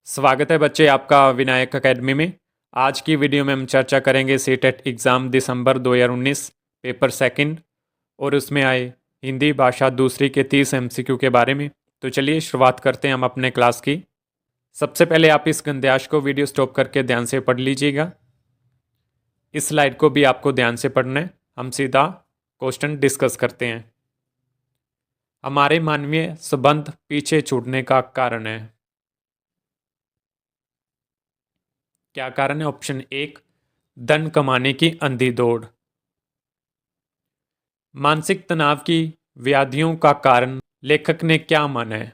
स्वागत है बच्चे आपका विनायक एकेडमी में। आज की वीडियो में हम चर्चा करेंगे सीटेट एग्ज़ाम दिसंबर 2019 पेपर सेकंड और उसमें आए हिंदी भाषा दूसरी के 30 एमसीक्यू के बारे में। तो चलिए शुरुआत करते हैं हम अपने क्लास की। सबसे पहले आप इस गंध्याश को वीडियो स्टॉप करके ध्यान से पढ़ लीजिएगा। इस स्लाइड को भी आपको ध्यान से पढ़ना है। हम सीधा क्वेश्चन डिस्कस करते हैं। हमारे मानवीय संबंध पीछे छूटने का कारण है। क्या कारण है? ऑप्शन एक, धन कमाने की अंधी दौड़। मानसिक तनाव की व्याधियों का कारण लेखक ने क्या माना है?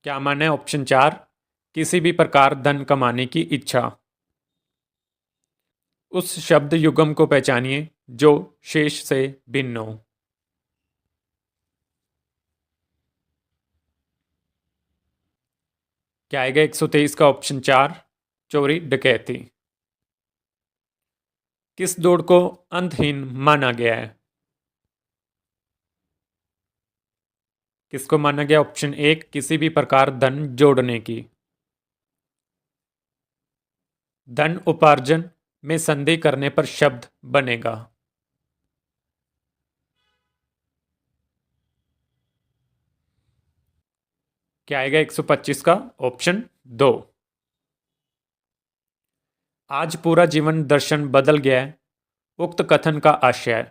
क्या माना है? ऑप्शन चार, किसी भी प्रकार धन कमाने की इच्छा। उस शब्द युगम को पहचानिए जो शेष से भिन्न हो। क्या आएगा 123 का? ऑप्शन चार, चोरी डकैती। किस दौड़ को अंतहीन माना गया है? किसको माना गया? ऑप्शन एक, किसी भी प्रकार धन जोड़ने की। धन उपार्जन में संधि करने पर शब्द बनेगा। क्या आएगा 125 का? ऑप्शन दो। आज पूरा जीवन दर्शन बदल गया है, उक्त कथन का आशय है।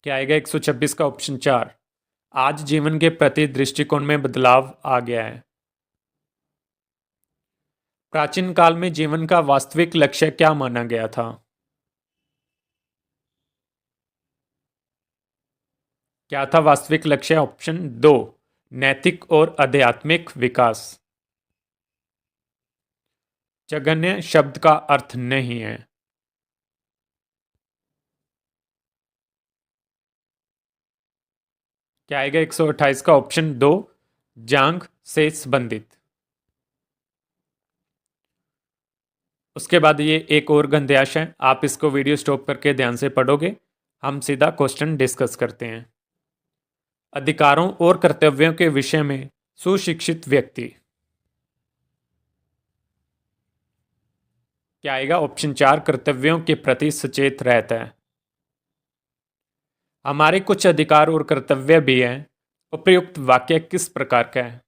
क्या आएगा 126 का? ऑप्शन चार, आज जीवन के प्रति दृष्टिकोण में बदलाव आ गया है। प्राचीन काल में जीवन का वास्तविक लक्ष्य क्या माना गया था? क्या था वास्तविक लक्ष्य? ऑप्शन दो, नैतिक और आध्यात्मिक विकास। जघन्य शब्द का अर्थ नहीं है। क्या आएगा 128 का? ऑप्शन दो, जांग से संबंधित। उसके बाद ये एक और गंध्याश है, आप इसको वीडियो स्टॉप करके ध्यान से पढ़ोगे। हम सीधा क्वेश्चन डिस्कस करते हैं। अधिकारों और कर्तव्यों के विषय में सुशिक्षित व्यक्ति। क्या आएगा? ऑप्शन चार, कर्तव्यों के प्रति सचेत रहता है। हमारे कुछ अधिकार और कर्तव्य भी हैं। उपयुक्त वाक्य किस प्रकार का है?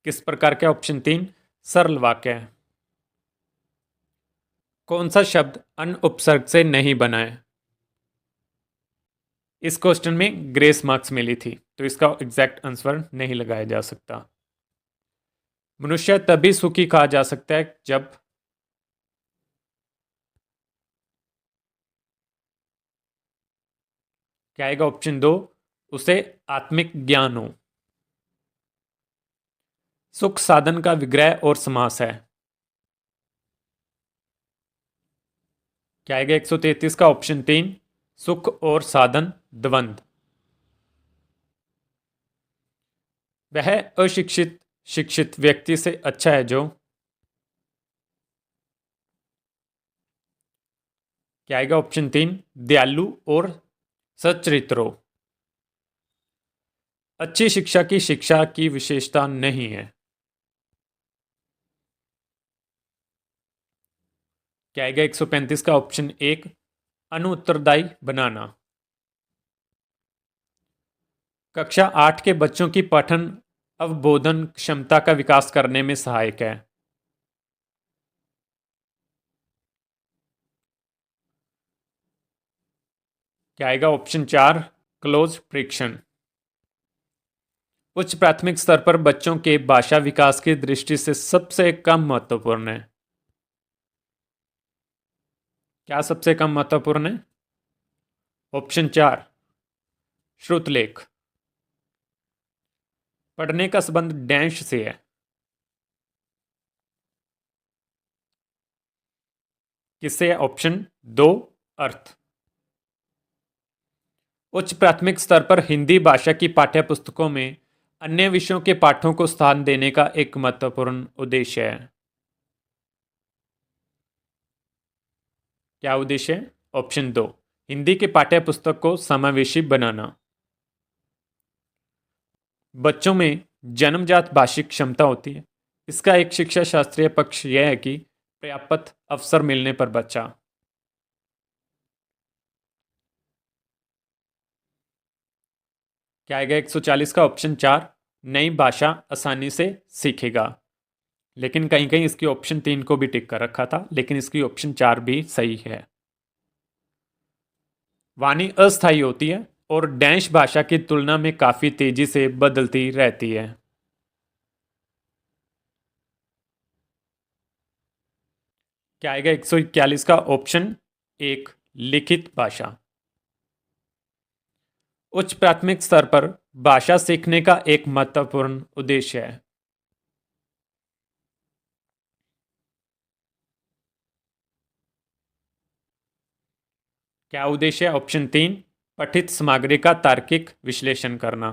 किस प्रकार का? ऑप्शन तीन, सरल वाक्य है। कौन सा शब्द अन उपसर्ग से नहीं बना है? इस क्वेश्चन में ग्रेस मार्क्स मिली थी, तो इसका एग्जैक्ट आंसर नहीं लगाया जा सकता। मनुष्य तभी सुखी कहा जा सकता है जब क्या आएगा? ऑप्शन दो, उसे आत्मिक ज्ञान हो। सुख साधन का विग्रह और समास है। क्या आएगा 133 का? ऑप्शन तीन, सुख और साधन द्वंद। वह अशिक्षित शिक्षित व्यक्ति से अच्छा है जो। क्या आएगा? ऑप्शन तीन, दयालु और सच्चरित्र हो। अच्छी शिक्षा की शिक्षा की विशेषता नहीं है। क्या आएगा 135 का? ऑप्शन एक, अनुत्तरदायी बनाना। कक्षा आठ के बच्चों की पठन अवबोधन क्षमता का विकास करने में सहायक है। क्या आएगा? ऑप्शन चार, क्लोज फ्रिक्शन। उच्च प्राथमिक स्तर पर बच्चों के भाषा विकास की दृष्टि से सबसे कम महत्वपूर्ण है। क्या सबसे कम महत्वपूर्ण है? ऑप्शन चार, श्रुतलेख। पढ़ने का संबंध डैश से है। किससे है? ऑप्शन दो, अर्थ। उच्च प्राथमिक स्तर पर हिंदी भाषा की पाठ्य पुस्तकों में अन्य विषयों के पाठों को स्थान देने का एक महत्वपूर्ण उद्देश्य है। क्या उद्देश्य है? ऑप्शन 2, हिंदी के पाठ्य पुस्तक को समावेशी बनाना। बच्चों में जन्मजात भाषिक क्षमता होती है। इसका एक शिक्षा शास्त्रीय पक्ष यह है कि पर्याप्त अवसर मिलने पर बच्चा क्या आएगा 140 का ऑप्शन 4, नई भाषा आसानी से सीखेगा। लेकिन कहीं कहीं इसकी ऑप्शन 3 को भी टिक कर रखा था, लेकिन इसकी ऑप्शन 4 भी सही है। वाणी अस्थायी होती है और डैश भाषा की तुलना में काफी तेजी से बदलती रहती है। क्या आएगा 141 का ऑप्शन 1, लिखित भाषा। उच्च प्राथमिक स्तर पर भाषा सीखने का एक महत्वपूर्ण उद्देश्य है। क्या उद्देश्य है? ऑप्शन 3, पठित सामग्री का तार्किक विश्लेषण करना।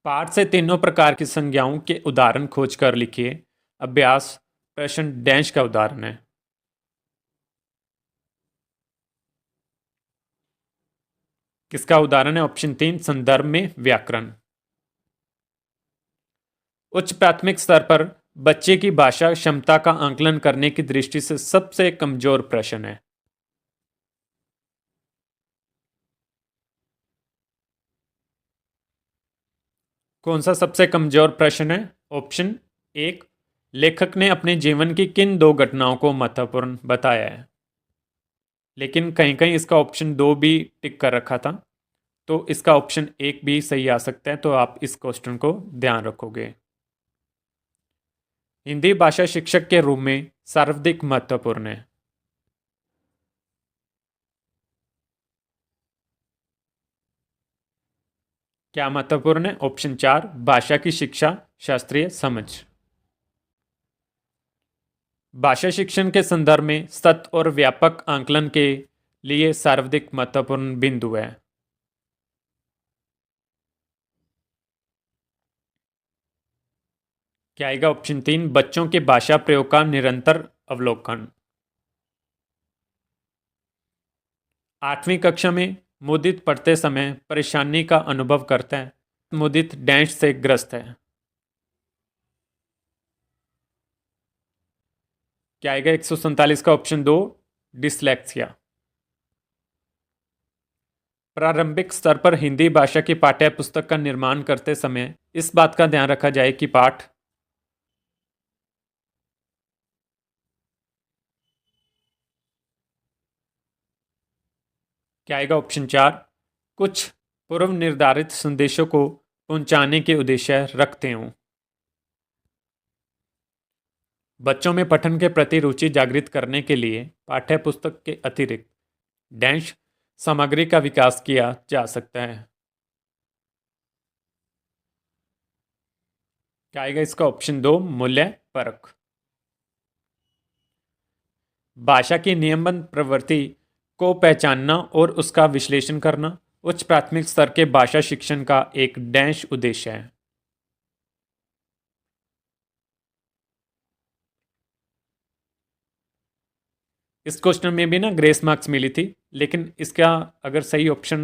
पाठ से तीनों प्रकार की संज्ञाओं के उदाहरण खोजकर लिखिए। अभ्यास प्रश्न डैश का उदाहरण है। किसका उदाहरण है? ऑप्शन 3, संदर्भ में व्याकरण। उच्च प्राथमिक स्तर पर बच्चे की भाषा क्षमता का आंकलन करने की दृष्टि से सबसे कमजोर प्रश्न है। कौन सा सबसे कमजोर प्रश्न है? ऑप्शन 1, लेखक ने अपने जीवन की किन 2 घटनाओं को महत्वपूर्ण बताया है। लेकिन कहीं कहीं इसका ऑप्शन 2 भी टिक कर रखा था, तो इसका ऑप्शन 1 भी सही आ सकता है, तो आप इस क्वेश्चन को ध्यान रखोगे। हिंदी भाषा शिक्षक के रूप में सर्वाधिक महत्वपूर्ण है। क्या महत्वपूर्ण है? ऑप्शन 4, भाषा की शिक्षा शास्त्रीय समझ। भाषा शिक्षण के संदर्भ में सतत और व्यापक आंकलन के लिए सर्वाधिक महत्वपूर्ण बिंदु है। क्या आएगा? ऑप्शन 3, बच्चों के भाषा प्रयोग का निरंतर अवलोकन। 8वीं कक्षा में मुदित पढ़ते समय परेशानी का अनुभव करता है। मुदित डैश से ग्रस्त है। क्या आएगा 147 का ऑप्शन 2, डिसलेक्सिया। प्रारंभिक स्तर पर हिंदी भाषा की पाठ्य पुस्तक का निर्माण करते समय इस बात का ध्यान रखा जाए कि पाठ क्या आएगा? ऑप्शन 4, कुछ पूर्व निर्धारित संदेशों को पहुंचाने के उद्देश्य रखते हों। बच्चों में पठन के प्रति रुचि जागृत करने के लिए पाठ्य पुस्तक के अतिरिक्त डैश सामग्री का विकास किया जा सकता है। क्या आएगा इसका? ऑप्शन 2, मूल्य परख। भाषा की नियमबद्ध प्रवृत्ति को पहचानना और उसका विश्लेषण करना उच्च प्राथमिक स्तर के भाषा शिक्षण का एक डैश उद्देश्य है। इस क्वेश्चन में भी ना ग्रेस मार्क्स मिली थी, लेकिन इसका अगर सही ऑप्शन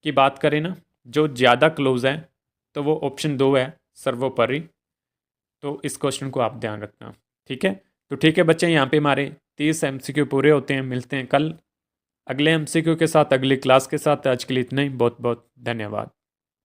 की बात करें ना, जो ज़्यादा क्लोज है, तो वो ऑप्शन 2 है, सर्वोपरि। तो इस क्वेश्चन को आप ध्यान रखना। ठीक है, तो ठीक है बच्चे, यहाँ पे हमारे 30 एमसीक्यू पूरे होते हैं। मिलते हैं कल अगले एमसीक्यू के साथ, अगली क्लास के साथ। आज के लिए इतना ही। बहुत बहुत धन्यवाद।